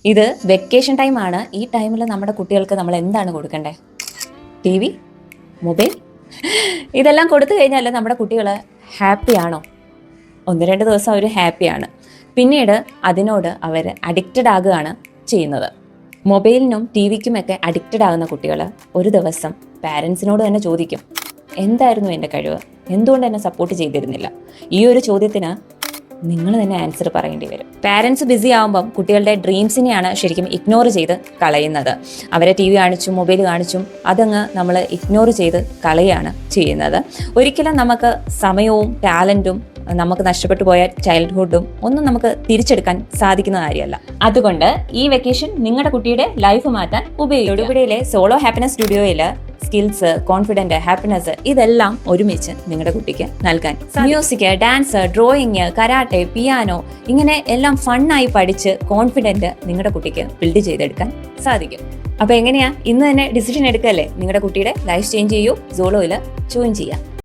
ഇത് വെക്കേഷൻ ടൈമാണ്. ഈ ടൈമിൽ നമ്മുടെ കുട്ടികൾക്ക് നമ്മൾ എന്താണ് കൊടുക്കണ്ടേ? ടി വി, മൊബൈൽ ഇതെല്ലാം കൊടുത്തു കഴിഞ്ഞാൽ നമ്മുടെ കുട്ടികൾ ഹാപ്പിയാണോ? 1-2 ദിവസം അവർ ഹാപ്പിയാണ്, പിന്നീട് അതിനോട് അവർ അഡിക്റ്റഡ് ആകുകയാണ് ചെയ്യുന്നത്. മൊബൈലിനും ടി വിക്കുമൊക്കെ അഡിക്റ്റഡ് ആകുന്ന കുട്ടികൾ ഒരു ദിവസം പാരൻസിനോട് തന്നെ ചോദിക്കും, എന്തായിരുന്നു എൻ്റെ കഴിവ്, എന്തുകൊണ്ട് എന്നെ സപ്പോർട്ട് ചെയ്തിരുന്നില്ല? ഈ ഒരു ചോദ്യത്തിന് നിങ്ങൾ തന്നെ ആൻസർ പറയേണ്ടി വരും. പാരൻസ് ബിസി ആകുമ്പം കുട്ടികളുടെ ഡ്രീംസിനെയാണ് ശരിക്കും ഇഗ്നോർ ചെയ്ത് കളയുന്നത്. അവരെ ടി വി കാണിച്ചും മൊബൈൽ കാണിച്ചും അതങ്ങ് നമ്മൾ ഇഗ്നോർ ചെയ്ത് കളയാണ് ചെയ്യുന്നത്. ഒരിക്കലും നമുക്ക് സമയവും ടാലൻറ്റും നമുക്ക് നഷ്ടപ്പെട്ടു പോയ ചൈൽഡ്ഹുഡും ഒന്നും നമുക്ക് തിരിച്ചെടുക്കാൻ സാധിക്കുന്ന കാര്യമല്ല. അതുകൊണ്ട് ഈ വെക്കേഷൻ നിങ്ങളുടെ കുട്ടിയുടെ ലൈഫ് മാറ്റാൻ ഉപയോഗിക്കും. തൊടുപുഴയിലെ സോളോ ഹാപ്പിനെസ് സ്റ്റുഡിയോയിൽ സ്കിൽസ്, കോൺഫിഡൻറ്റ്, ഹാപ്പിനെസ് ഇതെല്ലാം ഒരുമിച്ച് നിങ്ങളുടെ കുട്ടിക്ക് നൽകാൻ music, dance, drawing, karate, piano ഇങ്ങനെ എല്ലാം ഫണ്ണായി പഠിച്ച് കോൺഫിഡൻറ്റ് നിങ്ങളുടെ കുട്ടിക്ക് ബിൽഡ് ചെയ്തെടുക്കാൻ സാധിക്കും. അപ്പോൾ എങ്ങനെയാ, ഇന്ന് തന്നെ ഡിസിഷൻ എടുക്കല്ലേ? നിങ്ങളുടെ കുട്ടിയുടെ ലൈഫ് ചേഞ്ച് ചെയ്യൂ, സോളോയിൽ ജോയിൻ ചെയ്യാം.